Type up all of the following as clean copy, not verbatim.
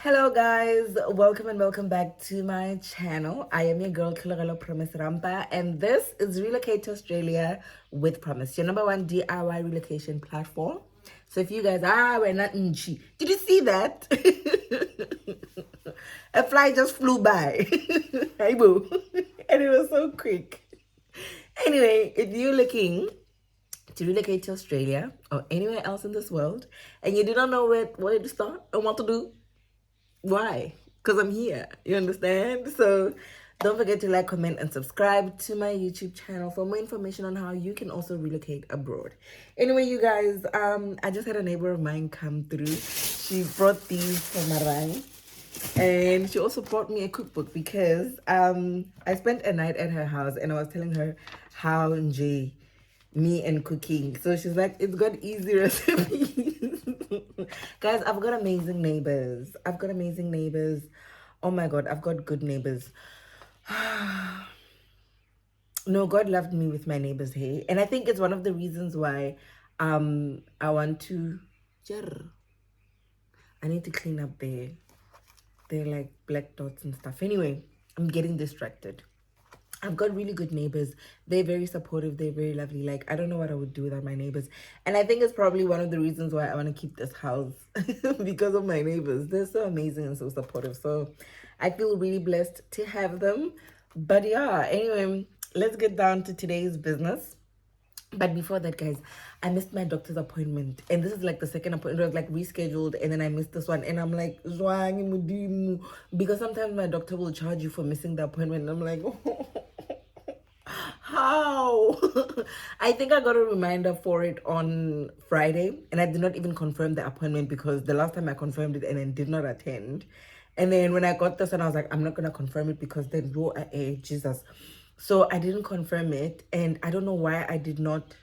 Hello guys, welcome and welcome back to my channel. I am your girl Kilorelo Promise Rampa, and this is Relocate to Australia with Promise, your number one DIY relocation platform. So if you guys we're not inchi. Did you see that? A fly just flew by. Hey boo. And it was so quick. Anyway, if you're looking to relocate to Australia or anywhere else in this world and you do not know where to start or what to do, why? Because I'm here. You understand? So don't forget to like, comment, and subscribe to my YouTube channel for more information on how you can also relocate abroad. Anyway, you guys, I just had a neighbor of mine come through. She brought these for Marang. And she also brought me a cookbook because I spent a night at her house and I was telling her how Jay me and cooking. So she's like, it's got easy recipes. Guys, I've got amazing neighbors. I've got amazing neighbors. Oh my God, I've got good neighbors. No, God loved me with my neighbors, hey. And I think it's one of the reasons why I want to I need to clean up there. They're like black dots and stuff. Anyway, I'm getting distracted. I've got really good neighbors. They're very supportive. They're very lovely. Like, I don't know what I would do without my neighbors. And I think it's probably one of the reasons why I want to keep this house because of my neighbors. They're so amazing and so supportive. So I feel really blessed to have them. But yeah, anyway, let's get down to today's business. But before that, guys, I missed my doctor's appointment. And this is like the second appointment. It was like rescheduled. And then I missed this one. And I'm like, "Zwang mudimu." Because sometimes my doctor will charge you for missing the appointment. And I'm like, how? I think I got a reminder for it on Friday. And I did not even confirm the appointment because the last time I confirmed it and then did not attend. And then when I got this and I was like, I'm not going to confirm it because then Jesus. So I didn't confirm it. And I don't know why I did not.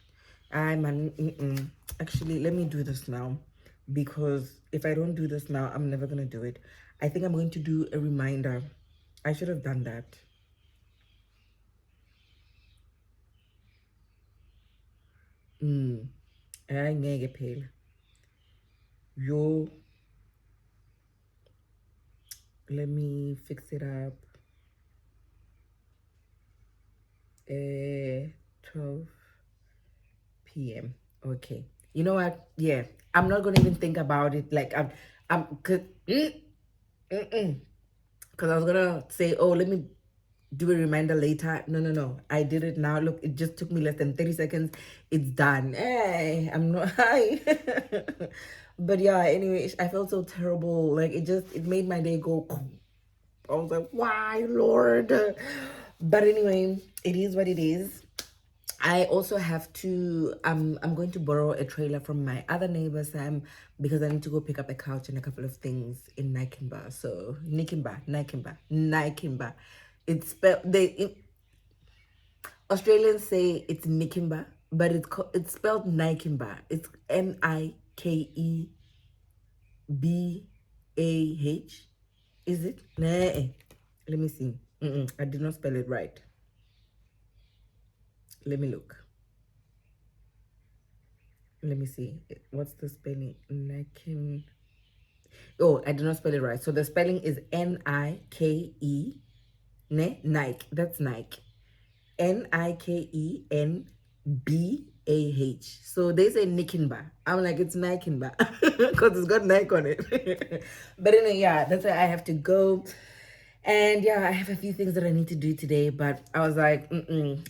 Actually, let me do this now. Because if I don't do this now, I'm never going to do it. I think I'm going to do a reminder. I should have done that. Angeke phela. Yo, let me fix it up. 12 p.m. Okay. You know what? Yeah, I'm not gonna even think about it. Like cause I was gonna say, oh, let me do a reminder later. No. I did it now. Look, it just took me less than 30 seconds. It's done. Hey, I'm not high. But yeah, anyway, I felt so terrible. Like it made my day go. I was like, why, Lord? But anyway, it is what it is. I also have to I'm going to borrow a trailer from my other neighbor Sam because I need to go pick up a couch and a couple of things in Nikimba. So Nikimba. It's spelled Australians say it's Nikimba, but it's spelled Nikimba. It's Nikebah. Is it? Nah. Let me see. I did not spell it right. Let me look. Let me see. What's the spelling? Nike. Oh, I did not spell it right. So the spelling is Nike. Nike. That's Nike. Nikenbah. So they say Nikinba. I'm like, it's Nikinba because it's got Nike on it. But anyway, yeah, that's why I have to go. And yeah, I have a few things that I need to do today, but I was like,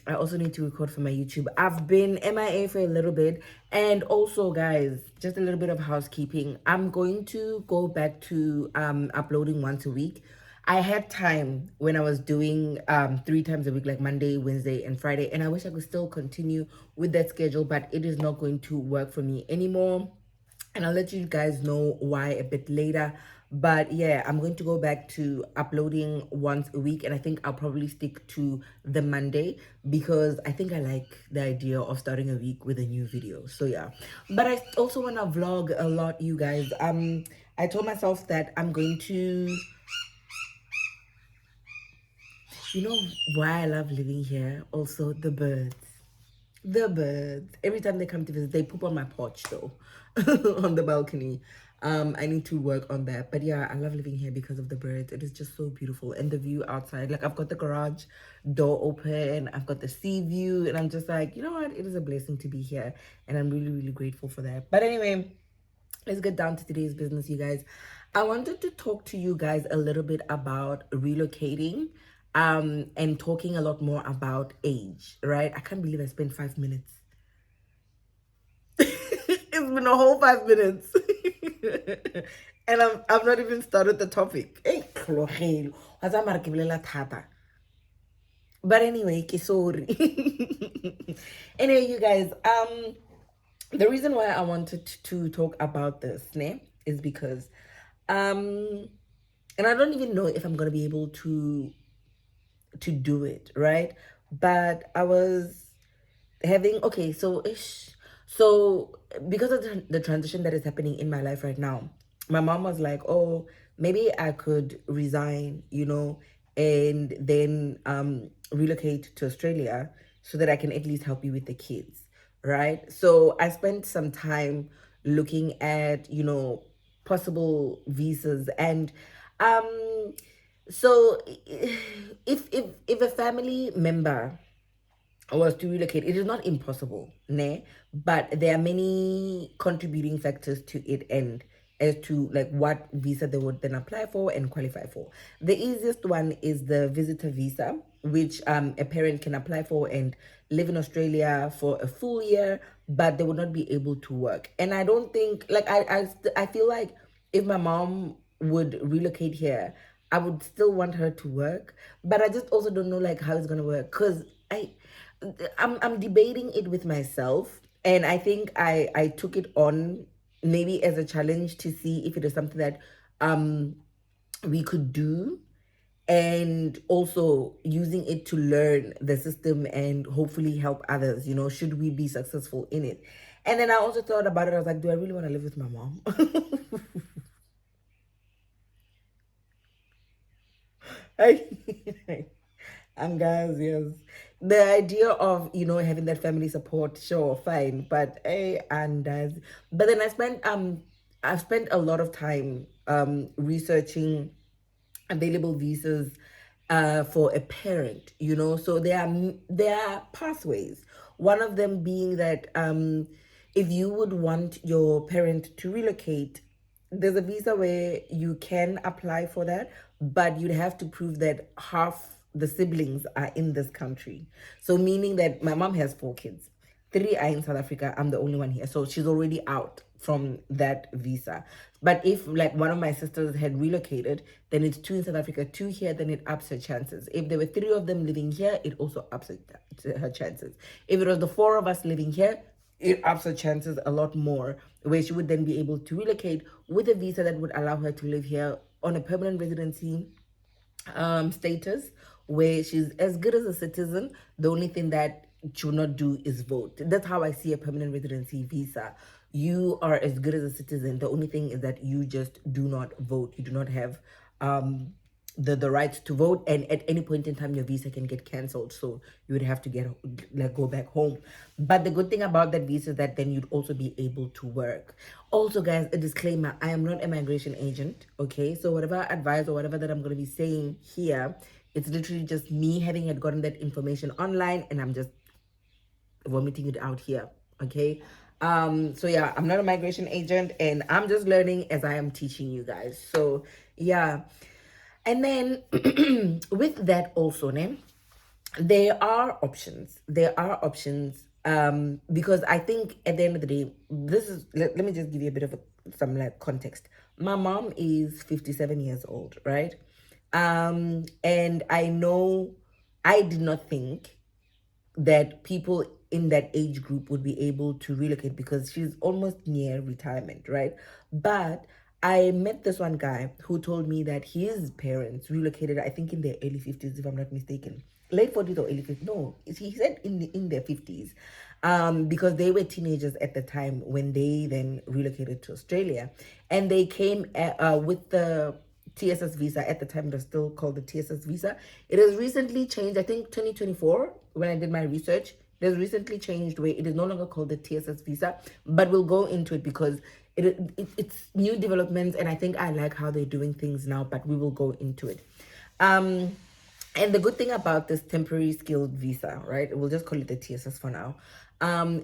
I also need to record for my YouTube. I've been MIA for a little bit. And also, guys, just a little bit of housekeeping. I'm going to go back to uploading once a week. I had time when I was doing 3 times a week, like Monday, Wednesday, and Friday. And I wish I could still continue with that schedule, but it is not going to work for me anymore. And I'll let you guys know why a bit later. But yeah, I'm going to go back to uploading once a week, and I think I'll probably stick to the Monday because I think I like the idea of starting a week with a new video. So yeah, but I also want to vlog a lot, you guys. I told myself that I'm going to, you know why I love living here? Also the birds. The birds. Every time they come to visit, they poop on my porch though, on the balcony. I need to work on that. But yeah, I love living here because of the birds. It is just so beautiful. And the view outside. Like I've got the garage door open, I've got the sea view, and I'm just like, you know what? It is a blessing to be here. And I'm really, really grateful for that. But anyway, let's get down to today's business, you guys. I wanted to talk to you guys a little bit about relocating and talking a lot more about age, right? I can't believe I spent 5 minutes. It's been a whole 5 minutes. And I've not even started the topic. Hey, Tlogelo. Wa tsaya mara ke bolela thata. But anyway, ke sorry. Anyway, you guys, the reason why I wanted to talk about this, ne, is because and I don't even know if I'm gonna be able to do it, right? But I was having okay, so ish. So because of the transition that is happening in my life right now, my mom was like, "Oh, maybe I could resign, and then relocate to Australia so that I can at least help you with the kids." Right? So I spent some time looking at, possible visas and um so if a family member was to relocate, it is not impossible, ne? But there are many contributing factors to it and as to like what visa they would then apply for and qualify for. The easiest one is the visitor visa, which a parent can apply for and live in Australia for a full year, but they would not be able to work. And I don't think like I feel like if my mom would relocate here, I would still want her to work, but I just also don't know like how it's gonna work because I'm debating it with myself, and I think I took it on maybe as a challenge to see if it is something that um we could do, and also using it to learn the system and hopefully help others, should we be successful in it. And then I also thought about it. I was like, do I really want to live with my mom? I, and guys, yes, the idea of having that family support, sure, fine, but but then I've spent a lot of time researching available visas for a parent, so there are pathways. One of them being that if you would want your parent to relocate, there's a visa where you can apply for that, but you'd have to prove that half the siblings are in this country. So meaning that my mom has 4 kids. 3 are in South Africa. I'm the only one here. So she's already out from that visa. But if like one of my sisters had relocated, then it's 2 in South Africa, 2 here, then it ups her chances. If there were 3 of them living here, it also ups her chances. If it was the 4 of us living here, it ups her chances a lot more, where she would then be able to relocate with a visa that would allow her to live here on a permanent residency status, where she's as good as a citizen. The only thing that she will not do is vote. That's how I see a permanent residency visa. You are as good as a citizen. The only thing is that you just do not vote. You do not have the right to vote, and at any point in time your visa can get cancelled, so you would have to go back home. But the good thing about that visa is that then you'd also be able to work. Also, guys, a disclaimer: I am not a migration agent, okay? So whatever advice or whatever that I'm going to be saying here, it's literally just me having had gotten that information online, and I'm just vomiting it out here, okay? So yeah, I'm not a migration agent, and I'm just learning as I am teaching you guys. So yeah. And then with that also, ne, there are options. There are options because I think at the end of the day, let me just give you a bit of some like context. My mom is 57 years old, right? And I know I did not think that people in that age group would be able to relocate because she's almost near retirement, right? But I met this one guy who told me that his parents relocated, I think in their early 50s, if I'm not mistaken. Late 40s or early 50s. No, he said in their 50s. Because they were teenagers at the time when they then relocated to Australia. And they came with the TSS visa. At the time, it was still called the TSS visa. It has recently changed, I think 2024, when I did my research. It has recently changed where it is no longer called the TSS visa, but we'll go into it because it's new developments, and I think I like how they're doing things now, but we will go into it. um and the good thing about this temporary skilled visa, right, we'll just call it the TSS for now,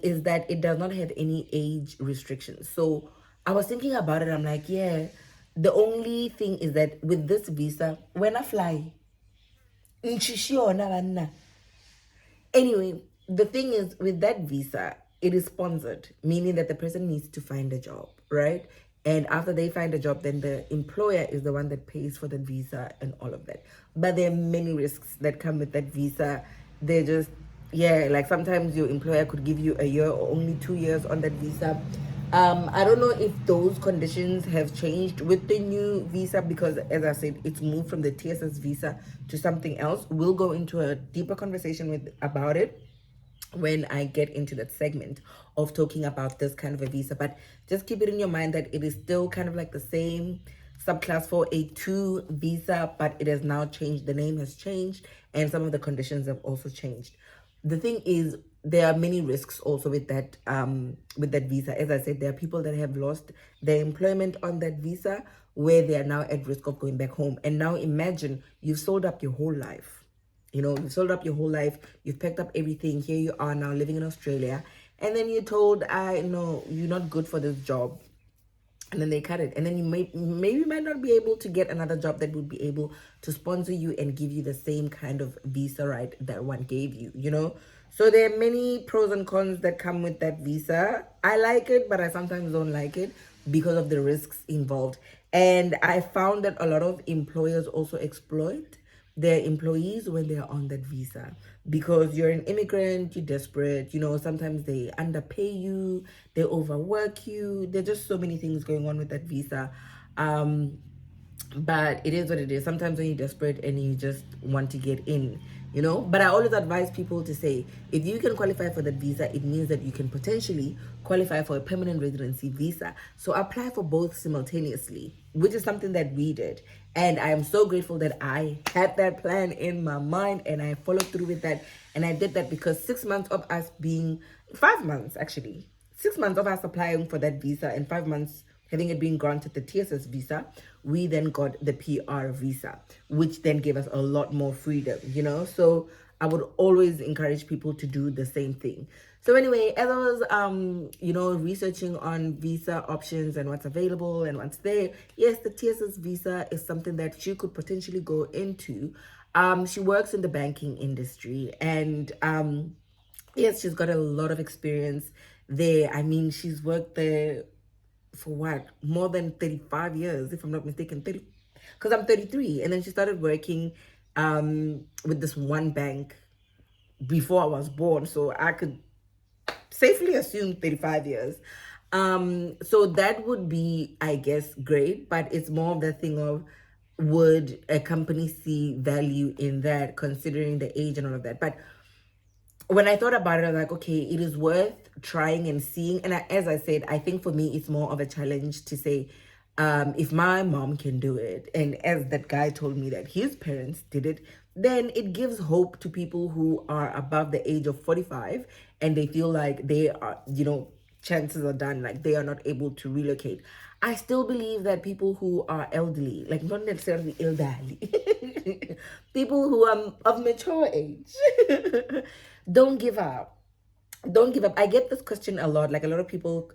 is that it does not have any age restrictions. So I was thinking about it, I'm like, yeah, the only thing is that with this visa, when I fly, anyway, the thing is with that visa, it is sponsored, meaning that the person needs to find a job, right? And after they find a job, then the employer is the one that pays for the visa and all of that. But there are many risks that come with that visa. They're just, yeah, like sometimes your employer could give you a year or only 2 years on that visa. I don't know if those conditions have changed with the new visa, because as I said, it's moved from the TSS visa to something else. We'll go into a deeper conversation with about it when I get into that segment of talking about this kind of a visa. But just keep it in your mind that it is still kind of like the same subclass 4A2 visa, but it has now changed. The name has changed, and some of the conditions have also changed. The thing is, there are many risks also with that visa. As I said, there are people that have lost their employment on that visa, where they are now at risk of going back home. And now imagine you've sold up your whole life. You've sold up your whole life, you've packed up everything, here you are now living in Australia, and then you're told, I know you're not good for this job, and then they cut it, and then you maybe might not be able to get another job that would be able to sponsor you and give you the same kind of visa right that one gave you. So there are many pros and cons that come with that visa. I like it, but I sometimes don't like it because of the risks involved. And I found that a lot of employers also exploit their employees when they're on that visa, because you're an immigrant, you're desperate, sometimes they underpay you, they overwork you. There's just so many things going on with that visa. But it is what it is. Sometimes when you're desperate and you just want to get in. But I always advise people to say, if you can qualify for that visa, it means that you can potentially qualify for a permanent residency visa. So apply for both simultaneously, which is something that we did. And I am so grateful that I had that plan in my mind and I followed through with that. And I did that because 6 months of us being, 5 months actually, 6 months of us applying for that visa and 5 months having it been granted the TSS visa, we then got the PR visa, which then gave us a lot more freedom. So I would always encourage people to do the same thing. So anyway, as I was researching on visa options and what's available and what's there, yes, the TSS visa is something that she could potentially go into. She works in the banking industry, and yes, she's got a lot of experience there. I mean, she's worked there for what, more than 35 years, if I'm not mistaken. 30, because I'm 33, and then she started working with this one bank before I was born, so I could safely assume 35 years. So that would be, I guess, great, but it's more of the thing of, would a company see value in that, considering the age and all of that? But when I thought about it, I was like, okay, it is worth trying and seeing. And as I said, I think for me, it's more of a challenge to say, if my mom can do it, and as that guy told me that his parents did it, then it gives hope to people who are above the age of 45 and they feel like they are, chances are done, like they are not able to relocate. I still believe that people who are elderly, like not necessarily elderly, people who are of mature age, don't give up. Don't give up. I get this question a lot. Like a lot of people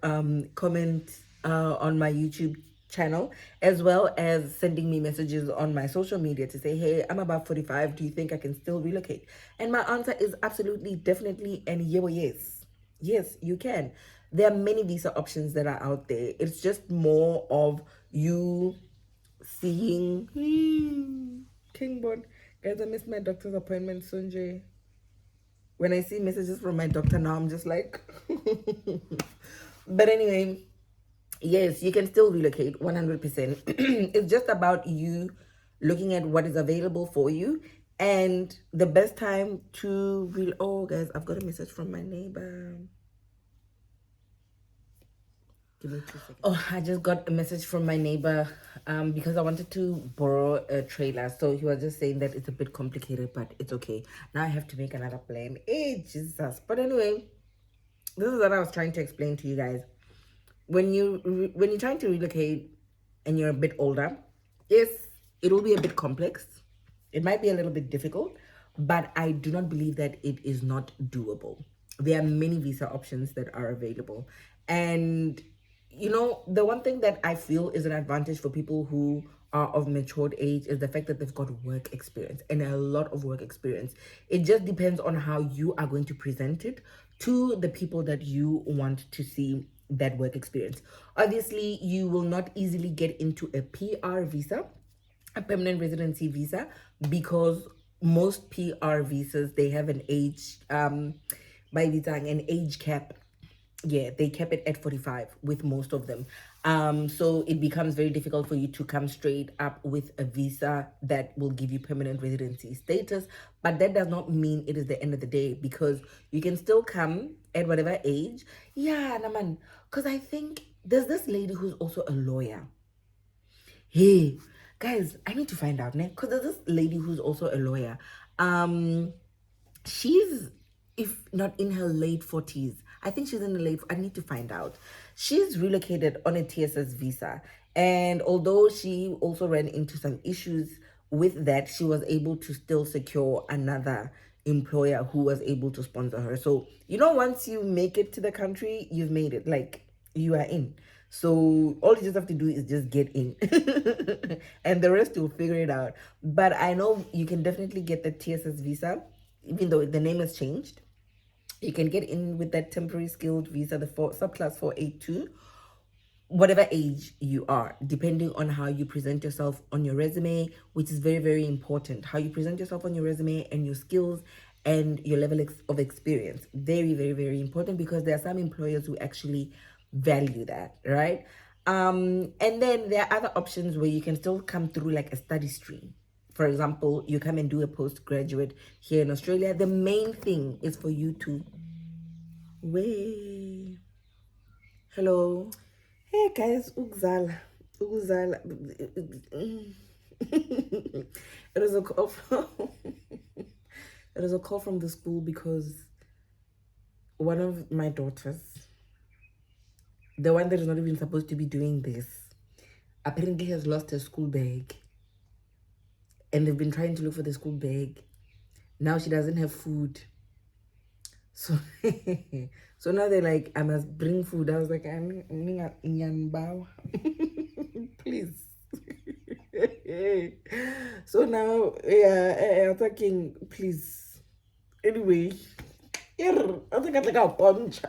comment on my YouTube channel, as well as sending me messages on my social media to say, hey, I'm about 45. Do you think I can still relocate? And my answer is absolutely, definitely, and yes. Yes, you can. There are many visa options that are out there. It's just more of you seeing. Kingbon. Guys, I missed my doctor's appointment, Sunjay. When I see messages from my doctor now, I'm just like, but anyway, yes, you can still relocate 100%. It's just about you looking at what is available for you. And the best time to oh guys, I've got a message from my neighbor. Give me 2 seconds. Oh, I just got a message from my neighbor because I wanted to borrow a trailer. So he was just saying that it's a bit complicated, but it's okay. Now I have to make another plan. Hey, Jesus. But anyway, this is what I was trying to explain to you guys. when you're trying to relocate and you're a bit older, yes, it will be a bit complex. It might be a little bit difficult, but I do not believe that it is not doable. There are many visa options that are available. And the one thing that I feel is an advantage for people who are of matured age is the fact that they've got work experience, and a lot of work experience. It just depends on how you are going to present it to the people that you want to see that work experience. Obviously, you will not easily get into a PR visa, a permanent residency visa, because most PR visas, they have an age by visa, an age cap. Yeah, they kept it at 45 with most of them. So it becomes very difficult for you to come straight up with a visa that will give you permanent residency status. But that does not mean it is the end of the day, because you can still come at whatever age. Yeah, naman. Because I think there's this lady who's also a lawyer. Hey, guys, I need to find out, ne? Because there's this lady who's also a lawyer. She's, if not in her late 40s, I think she's in the late, I need to find out. She's relocated on a TSS visa, and although she also ran into some issues with that, she was able to still secure another employer who was able to sponsor her. So once you make it to the country, you've made it, like, you are in. So all you just have to do is just get in and the rest you'll figure it out. But I know you can definitely get the TSS visa, even though the name has changed. You can get in with that temporary skilled visa, the subclass 482, whatever age you are, depending on how you present yourself on your resume, which is very, very important. How you present yourself on your resume and your skills and your level of experience. Very, very, very important, because there are some employers who actually value that, right? And then there are other options where you can still come through like a study stream. For example, you come and do a postgraduate here in Australia. The main thing is for you to wait. Hello. Hey guys, Ugzala. Ugzala. It was a call from it was a call from the school, because one of my daughters, the one that is not even supposed to be doing this, apparently has lost her school bag. And they've been trying to look for the school bag. Now she doesn't have food. So so now they're like, I must bring food. I was like, I'm please. So now, yeah, I'm thinking, please. Anyway, I think I like a punch.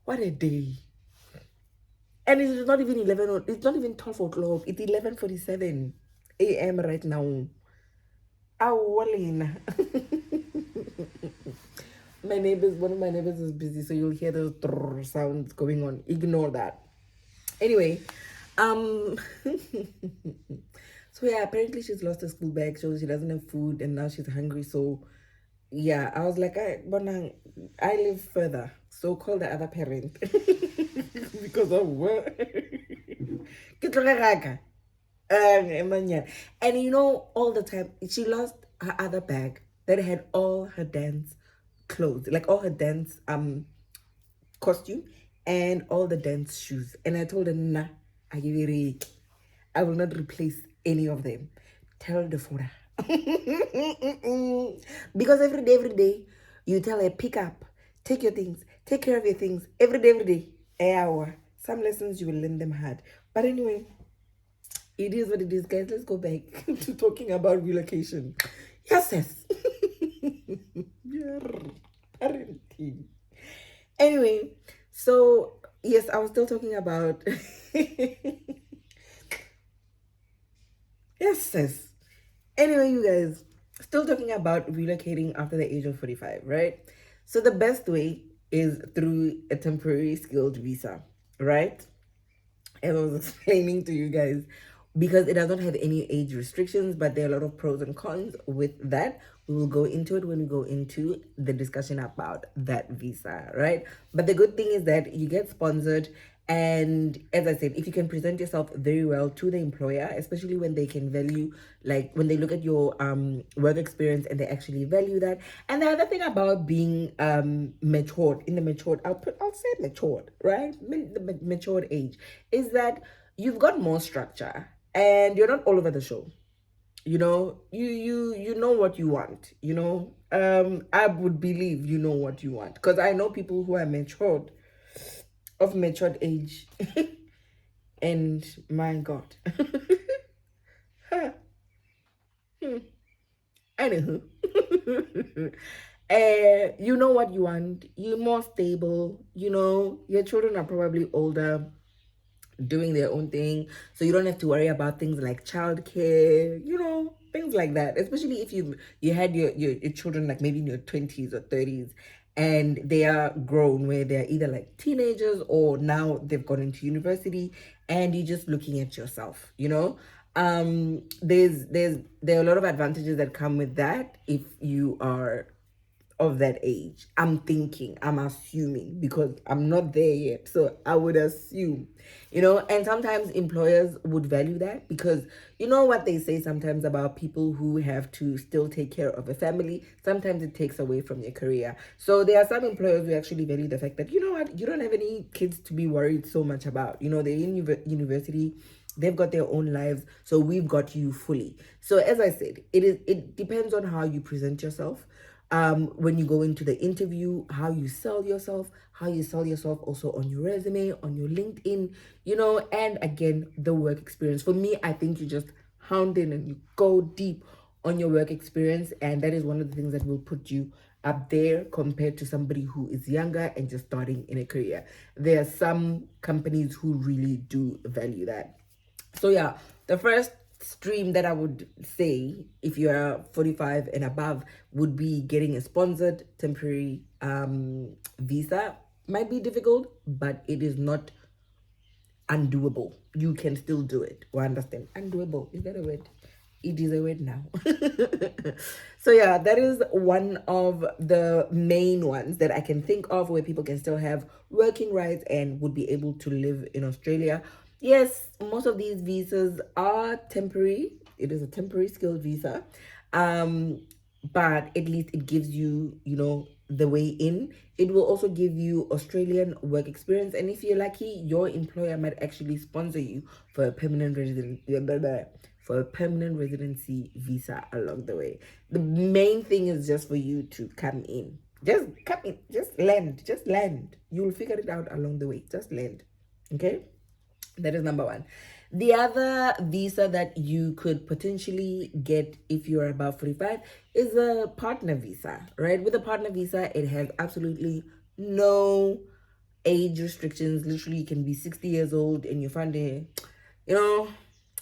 What a day. And it's not even 11, or it's not even 12 o'clock. It's 11:47 a.m. right now. Awalina. One of my neighbors is busy, so you'll hear those sounds going on. Ignore that. Anyway, so yeah, apparently she's lost her school bag, so she doesn't have food, and now she's hungry. So yeah, I was like, I live further, so call the other parent because of what. And all the time she lost her other bag that had all her dance clothes, like all her dance costume and all the dance shoes. And I told her, nah, I will not replace any of them. Tell the father. Because every day you tell her, pick up, take your things, take care of your things, every day, an hour. Some lessons you will learn them hard. But anyway, it is what it is, guys. Let's go back to talking about relocation. Yes. Parenting. Anyway, so yes, I was still talking about yes. Anyway, you guys, still talking about relocating after the age of 45, right? So the best way is through a temporary skilled visa, right? As I was explaining to you guys, because it does not have any age restrictions, but there are a lot of pros and cons with that. We will go into it when we go into the discussion about that visa, right? But the good thing is that you get sponsored, And as I said, if you can present yourself very well to the employer, especially when they can value, like when they look at your work experience and they actually value that. And the other thing about being matured, in the matured, I'll say matured, right? The matured age is that you've got more structure and you're not all over the show. You know what you want. I would believe you know what you want, because I know people who are matured, of matured age. And my God. Anywho. You know what you want. You're more stable. Your children are probably older, doing their own thing, so you don't have to worry about things like childcare, things like that. Especially if you had your children like maybe in your 20s or 30s, and they are grown, where they're either like teenagers or now they've gone into university, and you're just looking at yourself. There are a lot of advantages that come with that if you are of that age. I'm assuming, because I'm not there yet. So I would assume, and sometimes employers would value that, because you know what they say sometimes about people who have to still take care of a family. Sometimes it takes away from your career. So there are some employers who actually value the fact that, you know what, you don't have any kids to be worried so much about. They're in university. They've got their own lives, so we've got you fully. So as I said, it depends on how you present yourself, when you go into the interview, how you sell yourself also on your resume, on your LinkedIn, and again, the work experience. For me, I think you just hound in and you go deep on your work experience, and that is one of the things that will put you up there compared to somebody who is younger and just starting in a career. There are some companies who really do value that. So yeah, the first stream that I would say, if you are 45 and above, would be getting a sponsored temporary visa. Might be difficult, but it is not undoable. You can still do it. Or understand? Undoable. Is that a word? It is a word now. So yeah, that is one of the main ones that I can think of, where people can still have working rights and would be able to live in Australia. Yes, most of these visas are temporary. It is a temporary skilled visa. But at least it gives you, the way in. It will also give you Australian work experience, and if you're lucky, your employer might actually sponsor you for a permanent residency visa along the way. The main thing is just for you to come in. Just come in. Just land. You'll figure it out along the way. Just land. Okay? That is number one. The other visa that you could potentially get if you're above 45 is a partner visa, right? With a partner visa, it has absolutely no age restrictions. Literally, you can be 60 years old and you find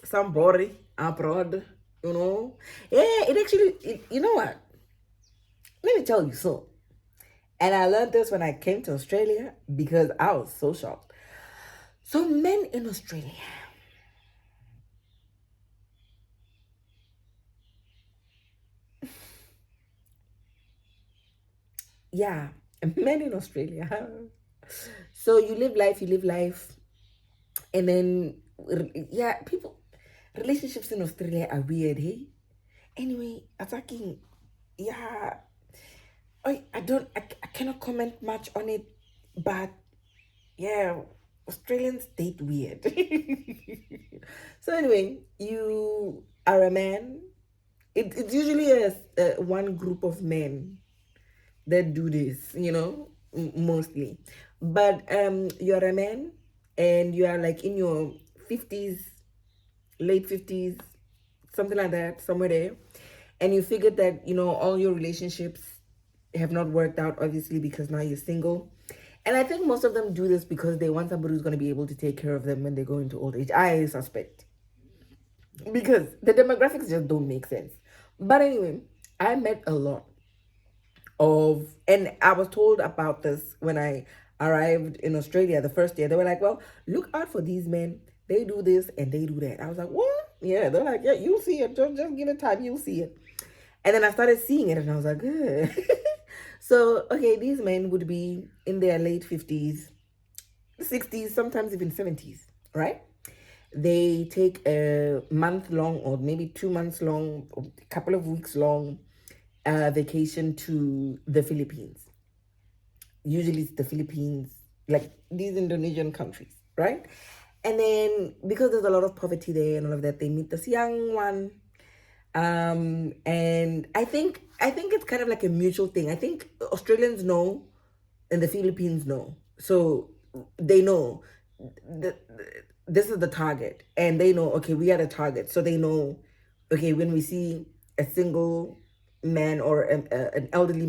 somebody abroad, Yeah, you know what? Let me tell you so. And I learned this when I came to Australia, because I was so shocked. So men in Australia, yeah, men in Australia. So you live life, and then yeah, relationships in Australia are weird, hey. Anyway, attacking, yeah. I cannot comment much on it, but yeah, Australians date weird. So anyway, you are a man. It's usually one group of men that do this, mostly. But you're a man and you are like in your 50s, late 50s, something like that, somewhere there. And you figured that, all your relationships have not worked out, obviously, because now you're single. And I think most of them do this because they want somebody who's going to be able to take care of them when they go into old age. I suspect. Because the demographics just don't make sense. But anyway, I met a lot and I was told about this when I arrived in Australia the first year. They were like, well, look out for these men. They do this and they do that. I was like, what? Yeah, they're like, yeah, you'll see it. Just give it time, you'll see it. And then I started seeing it and I was like, so, okay, these men would be in their late 50s, 60s, sometimes even 70s, right? They take a month long or maybe 2 months long, or a couple of weeks long vacation to the Philippines. Usually it's the Philippines, like these Indonesian countries, right? And then because there's a lot of poverty there and all of that, they meet this young one. And I think it's kind of like a mutual thing. I think Australians know and the Philippines know. So they know th- this is the target, and they know, okay, we are the target. So they know, okay, when we see a single man or an elderly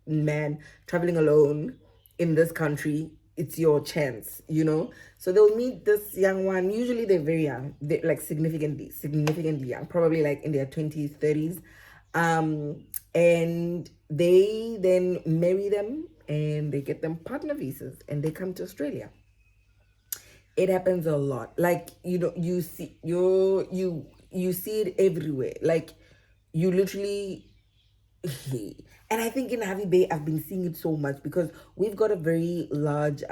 man traveling alone in this country, it's your chance, So they'll meet this young one. Usually they're very young, they're like significantly young, probably like in their 20s, 30s. And they then marry them and they get them partner visas and they come to Australia. It happens a lot. Like, you see it everywhere. Like, you literally and I think in Heavy Bay, I've been seeing it so much because we've got a very large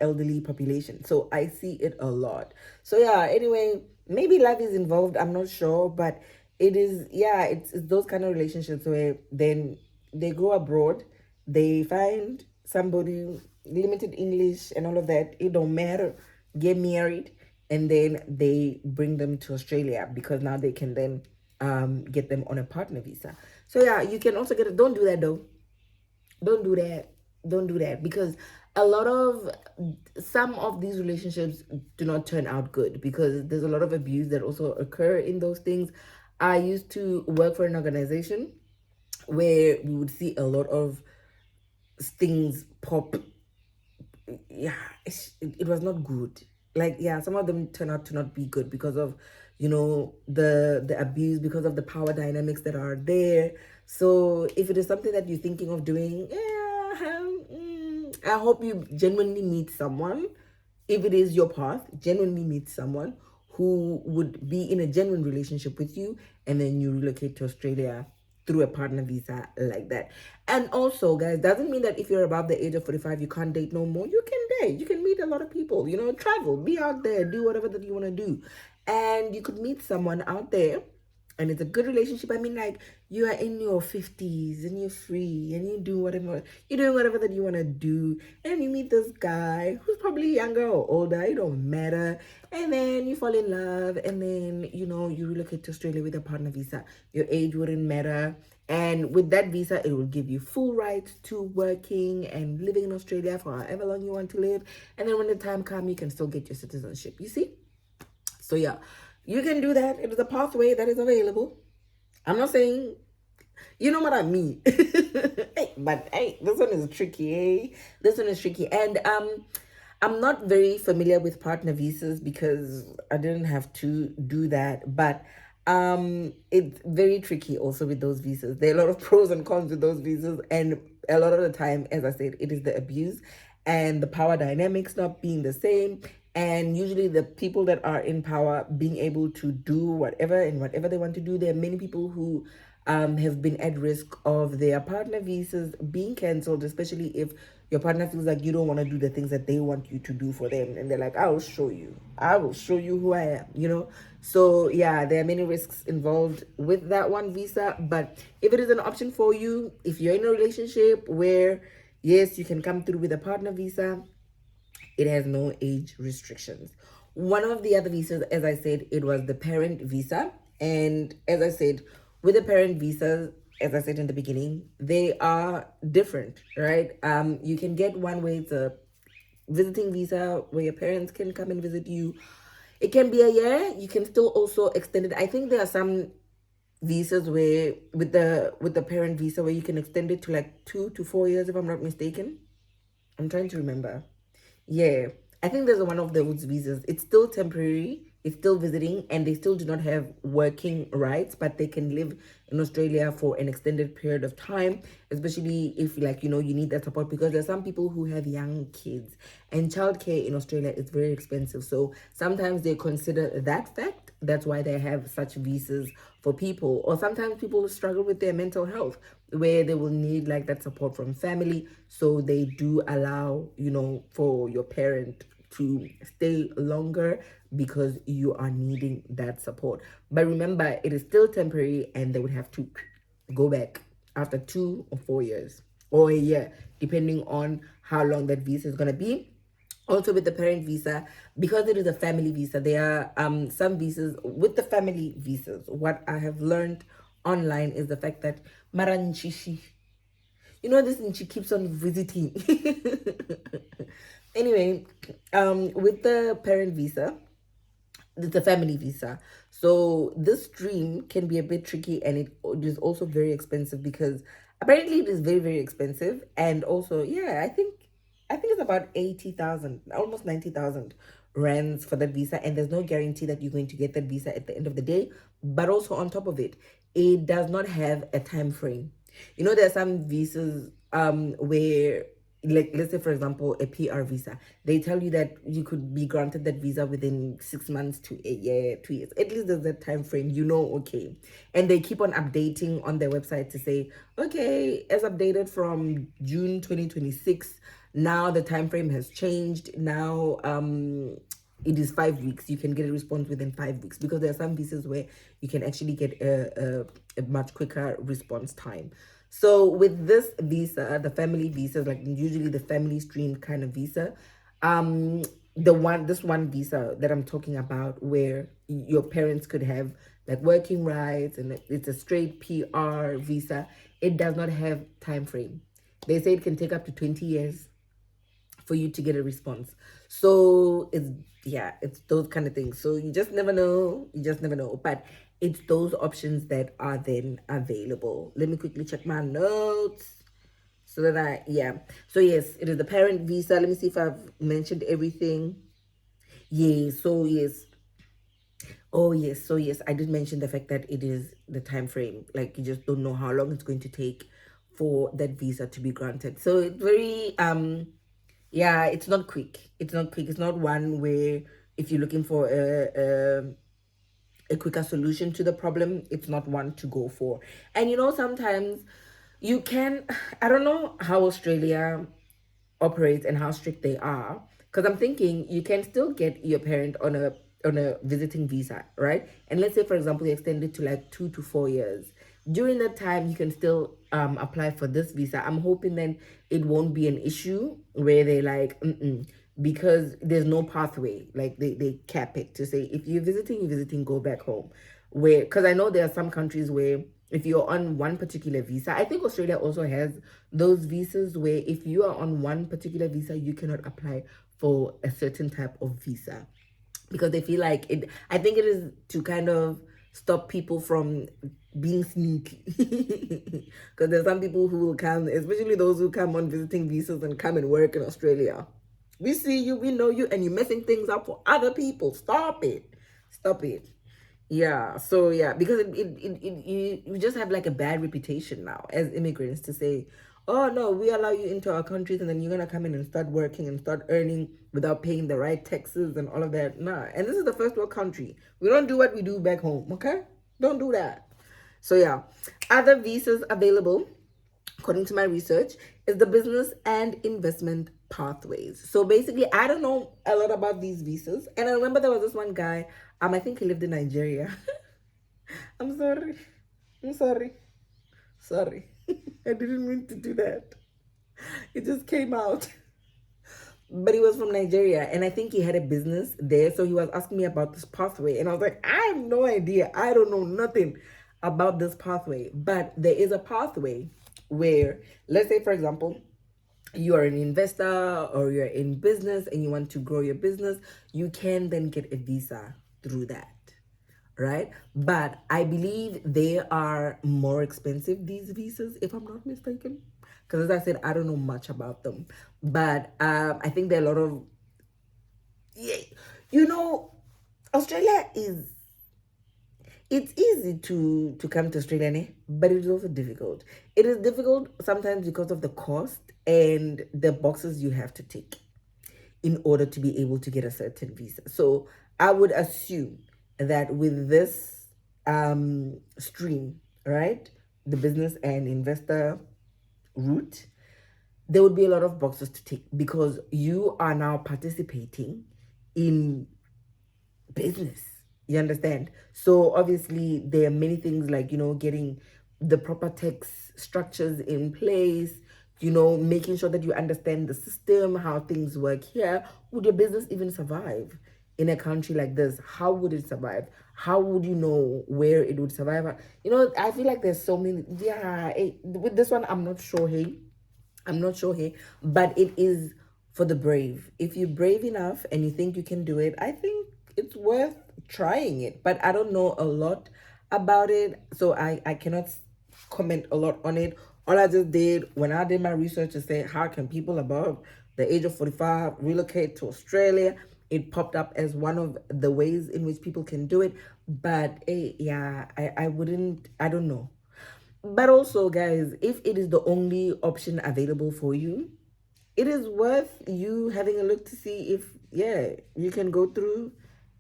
elderly population. So I see it a lot. So yeah, anyway, maybe love is involved. I'm not sure, but it is, yeah, it's those kind of relationships where then they go abroad, they find somebody, limited English and all of that. It don't matter. Get married, and then they bring them to Australia because now they can then get them on a partner visa. So yeah, you can also get it. Don't do that though. Don't do that. Don't do that, because a lot of some of these relationships do not turn out good because there's a lot of abuse that also occur in those things. I used to work for an organization where we would see a lot of things pop. Yeah, it was not good. Like, yeah, some of them turn out to not be good because of the abuse, because of the power dynamics that are there. So if it is something that you're thinking of doing, yeah, I hope you genuinely meet someone. If it is your path, genuinely meet someone who would be in a genuine relationship with you, and then you relocate to Australia through a partner visa like that. And also, guys, doesn't mean that if you're above the age of 45 you can't date no more. You can date, you can meet a lot of people, travel, be out there, do whatever that you want to do. And you could meet someone out there and it's a good relationship. I mean, like, you are in your 50s and you're free and you're doing whatever that you want to do, and you meet this guy who's probably younger or older, it don't matter, and then you fall in love, and then you relocate to Australia with a partner visa. Your age wouldn't matter, and with that visa it will give you full rights to working and living in Australia for however long you want to live, and then when the time comes you can still get your citizenship, you see. So yeah, you can do that. It is a pathway that is available. I'm not saying, you know what I mean. But hey, this one is tricky, eh? This one is tricky. And I'm not very familiar with partner visas because I didn't have to do that. But it's very tricky also with those visas. There are a lot of pros and cons with those visas, and a lot of the time, as I said, it is the abuse and the power dynamics not being the same, and usually the people that are in power being able to do whatever and whatever they want to do. There are many people who have been at risk of their partner visas being cancelled, especially if your partner feels like you don't want to do the things that they want you to do for them, and they're like, I will show you who I am, So yeah, there are many risks involved with that one visa. But if it is an option for you, if you're in a relationship where yes, you can come through with a partner visa, it has no age restrictions. One of the other visas, as I said, it was the parent visa. And as I said, with the parent visas, as I said in the beginning, they are different, right? You can get one way, it's a visiting visa where your parents can come and visit you. It can be a year. You can still also extend it. I think there are some visas where with the parent visa where you can extend it to like 2 to 4 years, if I'm not mistaken. I'm trying to remember. Yeah, I think there's one of those visas. It's still temporary, it's still visiting, and they still do not have working rights, but they can live in Australia for an extended period of time, especially if, like, you need that support, because there's some people who have young kids, and childcare in Australia is very expensive. So sometimes they consider that fact. That's why they have such visas for people. Or sometimes people struggle with their mental health, where they will need like that support from family. So they do allow, for your parent to stay longer because you are needing that support. But remember, it is still temporary, and they would have to go back after 2 or 4 years or a year, depending on how long that visa is going to be. Also, with the parent visa, because it is a family visa, there are some visas with the family visas. What I have learned online is the fact that Maranchishi, this and she keeps on visiting. Anyway, with the parent visa, it's a family visa. So this stream can be a bit tricky, and it is also very expensive because apparently it is very, very expensive. And also, yeah, I think it's about 80,000, almost 90,000 rands for that visa, and there's no guarantee that you're going to get that visa at the end of the day. But also on top of it, it does not have a time frame. There are some visas where, like, let's say for example a PR visa, they tell you that you could be granted that visa within 6 months to a year, 2 years, at least there's that time frame, okay. And they keep on updating on their website to say, okay, as updated from June 2026, now the time frame has changed. Now it is 5 weeks. You can get a response within 5 weeks, because there are some visas where you can actually get a much quicker response time. So with this visa, the family visa, like usually the family stream kind of visa, this one visa that I'm talking about, where your parents could have like working rights, and it's a straight PR visa, it does not have time frame. They say it can take up to 20 years for you to get a response. So it's those kind of things. So you just never know. You just never know. But it's those options that are then available. Let me quickly check my notes. So that So yes, it is the parent visa. Let me see if I've mentioned everything. Yes, so yes. Oh yes, so yes, I did mention the fact that it is the time frame. Like, you just don't know how long it's going to take for that visa to be granted. So it's very yeah, it's not quick. It's not quick. It's not one where, if you're looking for a quicker solution to the problem, it's not one to go for. And sometimes you can, I don't know how Australia operates and how strict they are, because I'm thinking you can still get your parent on a visiting visa, right? And let's say for example you extend it to like 2 to 4 years. During that time you can still apply for this visa. I'm hoping then it won't be an issue where they like because there's no pathway, like they cap it to say if you're visiting, go back home. Where, because I know there are some countries where if you're on one particular visa, I think Australia also has those visas where if you are on one particular visa, you cannot apply for a certain type of visa, because they feel like it. I think it is to kind of stop people from being sneaky. Because there's some people who will come, especially those who come on visiting visas and come and work in Australia. We see you, we know you, and you're messing things up for other people. Stop it. Stop it. Yeah, so yeah, because you just have like a bad reputation now as immigrants to say, oh no, we allow you into our countries, and then you're gonna come in and start working and start earning without paying the right taxes and all of that. Nah, and this is the first world country. We don't do what we do back home, okay? Don't do that. So yeah, other visas available, according to my research, is the business and investment pathways. So basically, I don't know a lot about these visas. And I remember there was this one guy, I think he lived in Nigeria. I'm sorry. I'm sorry. Sorry. I didn't mean to do that. It just came out. But he was from Nigeria, and I think he had a business there. So he was asking me about this pathway, and I was like, I have no idea. I don't know nothing about this pathway. But there is a pathway where, let's say, for example, you are an investor or you're in business and you want to grow your business, you can then get a visa through that, right? But I believe they are more expensive, these visas, if I'm not mistaken. Because as I said, I don't know much about them. But I think there are a lot of, yeah, you know, Australia is, it's easy to come to Australia, but it is also difficult. It is difficult sometimes because of the cost and the boxes you have to tick in order to be able to get a certain visa. So I would assume that with this stream, right, the business and investor route, there would be a lot of boxes to tick because you are now participating in business. You understand? So obviously there are many things like, getting the proper tax structures in place, making sure that you understand the system, how things work here. Would your business even survive in a country like this? How would it survive? How would you know where it would survive? I feel like there's so many. Yeah, with this one, I'm not sure. Hey, I'm not sure here, but it is for the brave. If you're brave enough and you think you can do it, I think it's worth trying it. But I don't know a lot about it, so I cannot comment a lot on it. All I just did when I did my research to say how can people above the age of 45 relocate to Australia, it popped up as one of the ways in which people can do it. But yeah, I wouldn't, I don't know. But also, guys, if it is the only option available for you, it is worth you having a look to see if, yeah, you can go through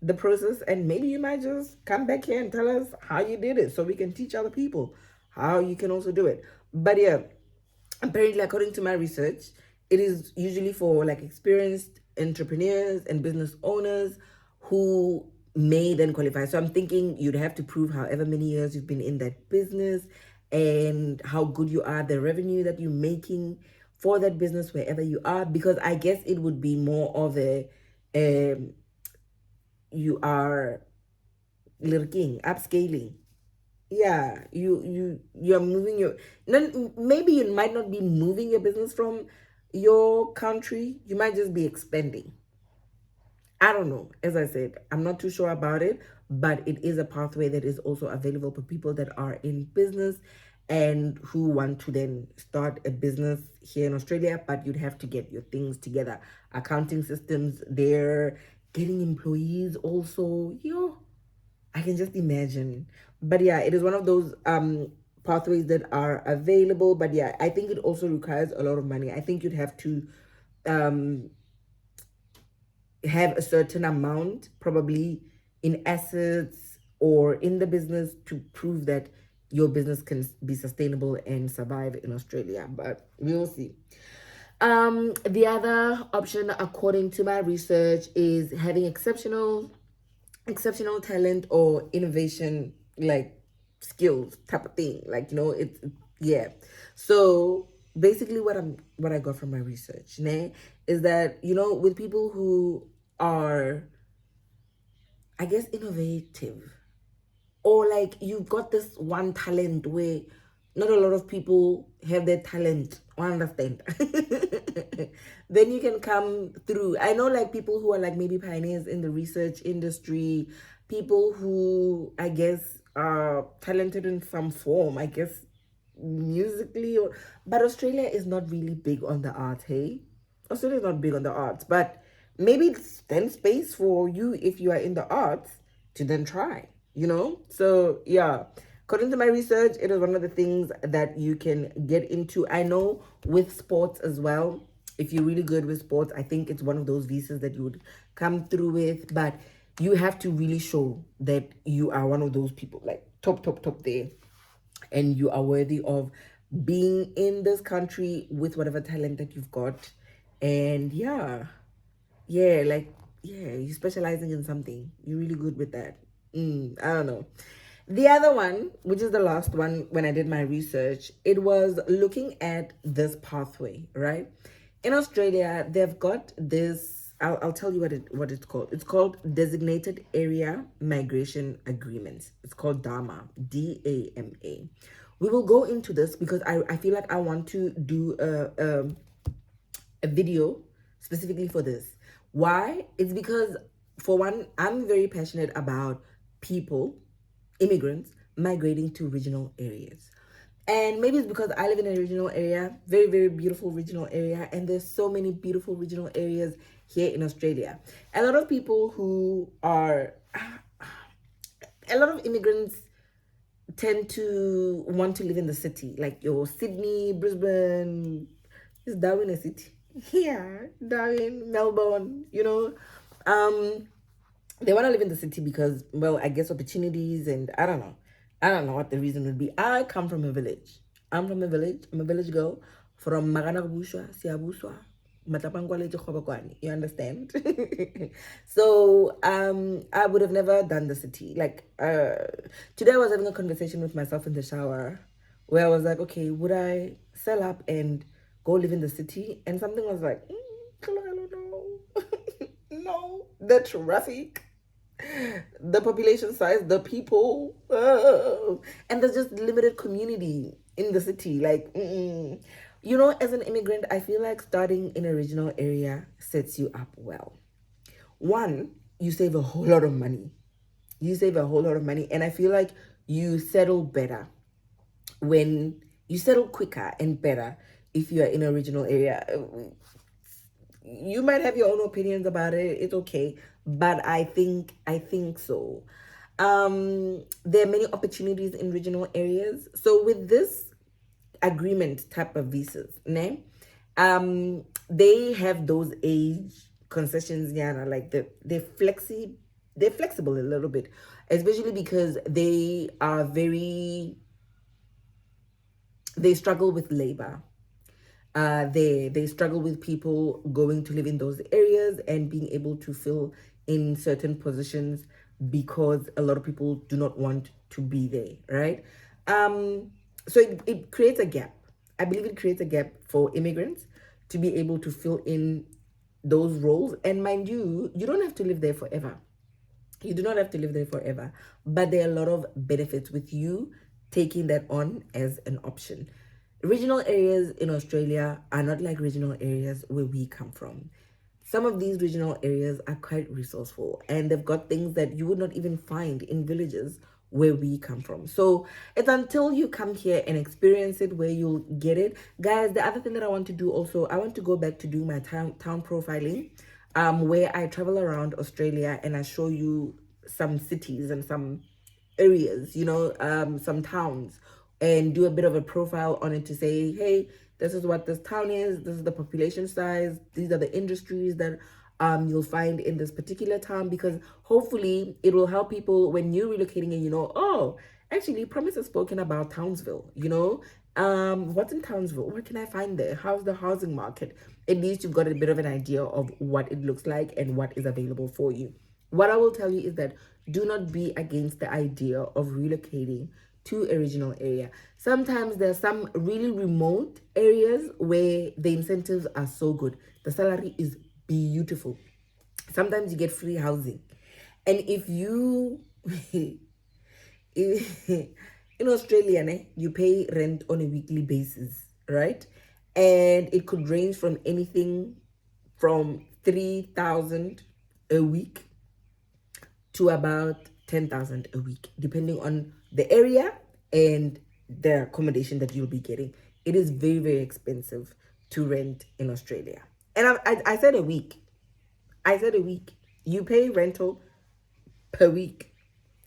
the process, and maybe you might just come back here and tell us how you did it so we can teach other people how you can also do it. But yeah, apparently, according to my research, it is usually for like experienced entrepreneurs and business owners who may then qualify. So I'm thinking you'd have to prove however many years you've been in that business and how good you are, the revenue that you're making for that business wherever you are, because I guess it would be more of a you are lurking, upscaling. Yeah, you're moving your, then maybe you might not be moving your business from your country, you might just be expanding. I don't know. As I said, I'm not too sure about it, but it is a pathway that is also available for people that are in business and who want to then start a business here in Australia, but you'd have to get your things together. Accounting systems there, getting employees also, I can just imagine. But yeah, it is one of those pathways that are available. But yeah, I think it also requires a lot of money. I think you'd have to um have a certain amount, probably in assets or in the business, to prove that your business can be sustainable and survive in Australia. But we will see. The other option, according to my research, is having exceptional talent or innovation, like skills type of thing, like it's, yeah. So basically what I got from my research, is that with people who are, I guess, innovative, or like you've got this one talent where not a lot of people have that talent, understand. Then you can come through. I know like people who are like maybe pioneers in the research industry, people who I guess are talented in some form, I guess musically, or but Australia is not really big on the art, hey. Australia is not big on the arts, but maybe it's then space for you if you are in the arts to then try, So yeah, according to my research, it is one of the things that you can get into. I know with sports as well. If you're really good with sports, I think it's one of those visas that you would come through with, but you have to really show that you are one of those people, like top there, and you are worthy of being in this country with whatever talent that you've got. And you're specializing in something, you're really good with that. I don't know. The other one, which is the last one, when I did my research, it was looking at this pathway, right? In Australia, they've got this, I'll tell you what it's called. It's called Designated Area Migration Agreements. It's called DAMA, DAMA. We will go into this because I feel like I want to do a video specifically for this. Why? It's because, for one, I'm very passionate about people, immigrants, migrating to regional areas. And maybe it's because I live in a regional area, very, very beautiful regional area, and there's so many beautiful regional areas here in Australia. A lot of people who are, a lot of immigrants tend to want to live in the city, like your Sydney, Brisbane. Is Darwin a city? Yeah, Darwin, Melbourne, they want to live in the city because, well, I guess opportunities, and I don't know. I don't know what the reason would be. I come from a village. I'm from a village. I'm a village girl. from Maganagbushwa, Siabuswa, Matapangwale to Khobakwane. You understand? So I would have never done the city. Like today I was having a conversation with myself in the shower where I was like, okay, would I sell up and go live in the city? And something was like, I don't know. No, the traffic, the population size, the people, and there's just limited community in the city. Like, you know, as an immigrant, I feel like starting in a regional area sets you up well. One, you save a whole lot of money. You save a whole lot of money, and I feel like you settle better when you settle quicker and better if you are in a regional area. You might have your own opinions about it, it's okay, but I think so. There are many opportunities in regional areas, so with this agreement type of visas, ne, they have those age concessions, yana, like they're flexible a little bit, especially because they struggle with labor. They struggle with people going to live in those areas and being able to fill in certain positions because a lot of people do not want to be there, right? So it creates a gap. I believe it creates a gap for immigrants to be able to fill in those roles. And mind you, you don't have to live there forever. You do not have to live there forever, but there are a lot of benefits with you taking that on as an option. Regional areas in Australia are not like regional areas where we come from. Some of these regional areas are quite resourceful and they've got things that you would not even find in villages where we come from. So it's until you come here and experience it where you'll get it. Guys, the other thing that I want to do also, I want to go back to do my town profiling, where I travel around Australia and I show you some cities and some areas, you know, some towns, and do a bit of a profile on it to say, hey, this is what this town is, this is the population size, these are the industries that you'll find in this particular town, because hopefully it will help people when you're relocating and you know, oh, actually Promise has spoken about Townsville, you know, what's in Townsville, what can I find there, how's the housing market? At least you've got a bit of an idea of what it looks like and what is available for you. What I will tell you is that do not be against the idea of relocating to a regional area. Sometimes there's some really remote areas where the incentives are so good. The salary is beautiful. Sometimes you get free housing. And if you in Australia, you pay rent on a weekly basis, right? And it could range from anything from 3,000 a week to about 10,000 a week, depending on the area and the accommodation that you'll be getting. It is very, very expensive to rent in Australia. And I said a week. I said a week. You pay rental per week,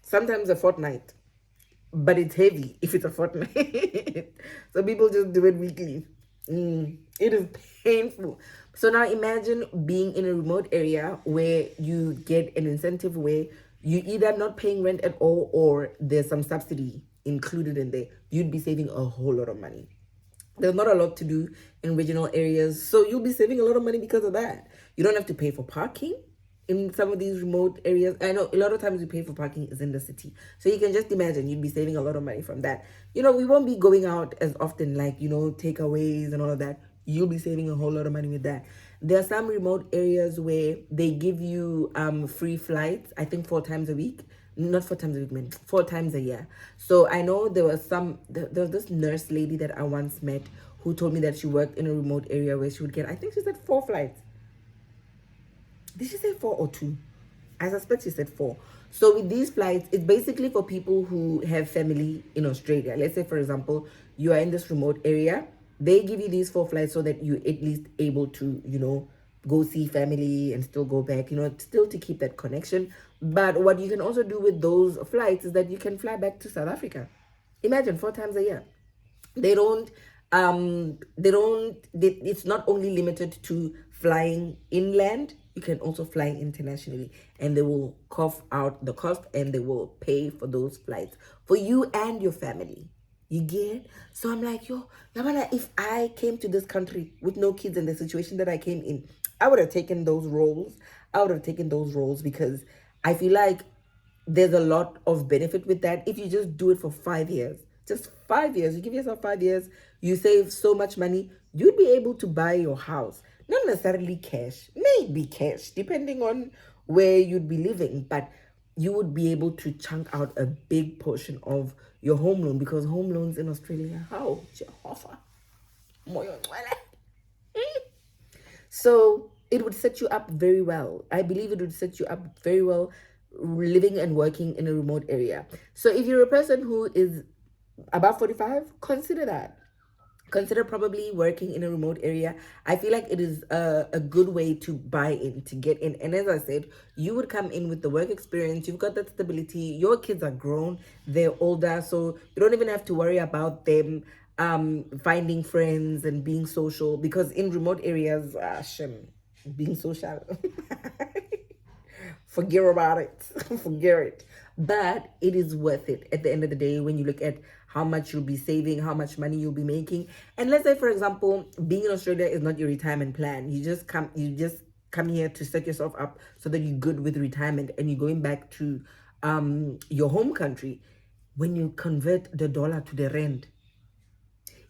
sometimes a fortnight, but it's heavy if it's a fortnight. So people just do it weekly. It is painful. So now imagine being in a remote area where you get an incentive where you either not paying rent at all or there's some subsidy included in there. You'd be saving a whole lot of money. There's not a lot to do in regional areas, so you'll be saving a lot of money because of that. You don't have to pay for parking in some of these remote areas. I know a lot of times you pay for parking is in the city, so you can just imagine you'd be saving a lot of money from that. You know, we won't be going out as often, like, you know, takeaways and all of that. You'll be saving a whole lot of money with that. There are some remote areas where they give you free flights, I think 4 times a week. Not 4 times a week, man, 4 times a year. So I know there was this nurse lady that I once met who told me that she worked in a remote area where she would get, I think she said 4 flights. Did she say 4 or 2? I suspect she said 4. So with these flights, it's basically for people who have family in Australia. Let's say, for example, you are in this remote area. They give you these 4 flights so that you at least able to, you know, go see family and still go back, you know, still to keep that connection. But what you can also do with those flights is that you can fly back to South Africa. Imagine 4 times a year. It's not only limited to flying inland, you can also fly internationally, and they will cough out the cost and they will pay for those flights for you and your family. You get? So I'm like, yo, Yamana, if I came to this country with no kids in the situation that I came in, I would have taken those roles. I would have taken those roles because I feel like there's a lot of benefit with that if you just do it for 5 years. Just 5 years. You give yourself 5 years, you save so much money, you'd be able to buy your house. Not necessarily cash, maybe cash, depending on where you'd be living, but you would be able to chunk out a big portion of your home loan because home loans in Australia, how? Jehovah. So it would set you up very well. I believe it would set you up very well living and working in a remote area. So if you're a person who is above 45, consider that. Consider probably working in a remote area. I feel like it is a good way to buy in, to get in. And as I said, you would come in with the work experience. You've got that stability. Your kids are grown. They're older. So you don't even have to worry about them finding friends and being social. Because in remote areas, being social. Forget about it. Forget it. But it is worth it at the end of the day when you look at how much you'll be saving, how much money you'll be making. And let's say, for example, being in Australia is not your retirement plan. You just come here to set yourself up so that you're good with retirement and you're going back to your home country. When you convert the dollar to the rand,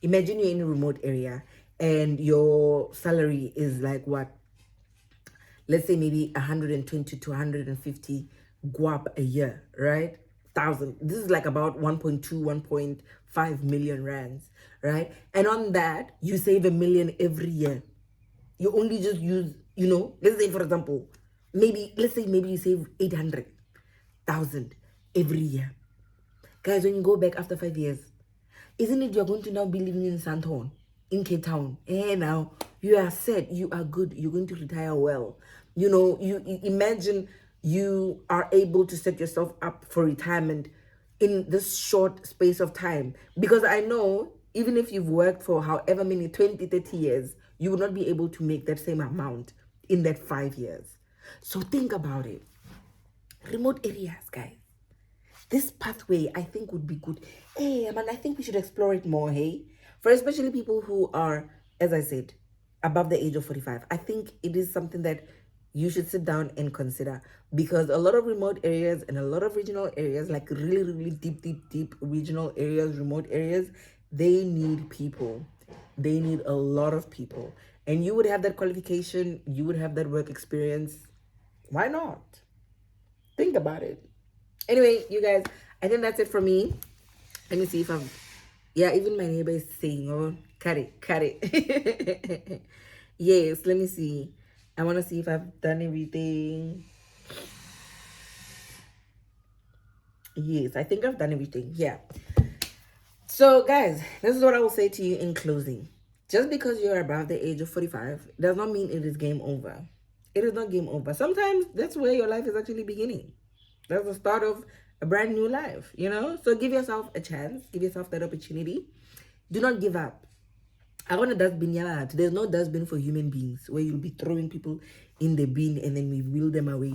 imagine you're in a remote area and your salary is like what, let's say maybe 120 to 150 guap a year, right? Thousand. This is like about 1.2, 1.5 million rands, right? And on that, you save a million every year. You only just use, let's say for example, maybe you save 800,000 every year. Guys, when you go back after 5 years, isn't it you're going to now be living in Sandton, in Cape Town? Now you are set, you are good, you're going to retire well. You imagine you are able to set yourself up for retirement in this short space of time. Because I know even if you've worked for however many 20, 30 years, you will not be able to make that same amount in that 5 years. So think about it. Remote areas, guys, this pathway I think would be good. Hey, man, I think we should explore it more, hey? For especially people who are, as I said, above the age of 45. I think it is something that you should sit down and consider because a lot of remote areas and a lot of regional areas, like really, really deep regional areas, remote areas, they need people. They need a lot of people. And you would have that qualification, you would have that work experience. Why not? Think about it. Anyway, you guys, I think that's it for me. Let me see if I'm, yeah, even my neighbor is saying, oh, cut it. Yes, let me see. I want to see if I've done everything. Yes, I think I've done everything. Yeah. So, guys, this is what I will say to you in closing. Just because you're above the age of 45 does not mean it is game over. It is not game over. Sometimes that's where your life is actually beginning. That's the start of a brand new life, So give yourself a chance. Give yourself that opportunity. Do not give up. I want a dustbin. Yeah, there's no dustbin for human beings where you'll be throwing people in the bin and then we wheel them away.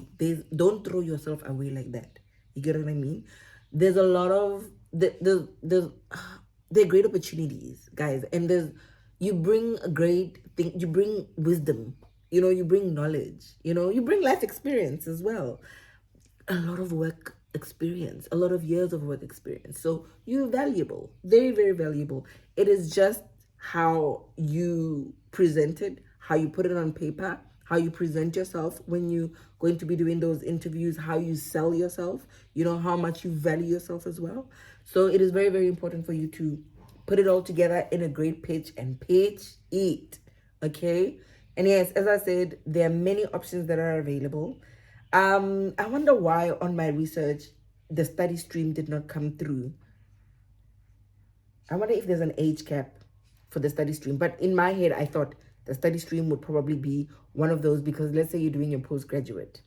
Don't throw yourself away like that. You get what I mean? There's a lot of there are great opportunities, guys, and you bring a great thing. You bring wisdom. You bring knowledge. You bring life experience as well. A lot of work experience, a lot of years of work experience. So you're valuable, very, very valuable. It is just how you present it, how you put it on paper, how you present yourself when you're going to be doing those interviews, how you sell yourself, how much you value yourself as well. So it is very, very important for you to put it all together in a great pitch and pitch it. Okay. And yes, as I said, there are many options that are available. I wonder why on my research the study stream did not come through. I wonder if there's an age cap for the study stream. But in my head, I thought the study stream would probably be one of those because let's say you're doing your postgraduate.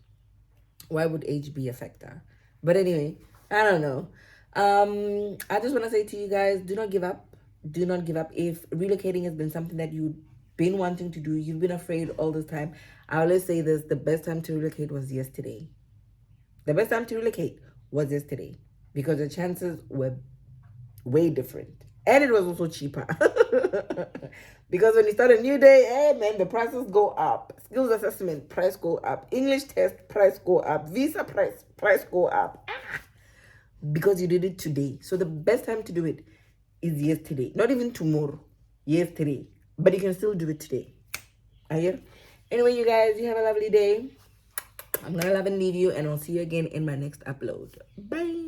Why would age be a factor? But anyway, I don't know. I just want to say to you guys, do not give up. Do not give up. If relocating has been something that you've been wanting to do, you've been afraid all this time, I always say this, the best time to relocate was yesterday. The best time to relocate was yesterday because the chances were Way different. And it was also cheaper. Because when you start a new day, hey man, the prices go up. Skills assessment, price go up. English test, price go up. Visa price go up. Because you did it today. So the best time to do it is yesterday. Not even tomorrow. Yesterday. But you can still do it today. Are you? Anyway, you guys, you have a lovely day. I'm gonna love and leave you, and I'll see you again in my next upload. Bye.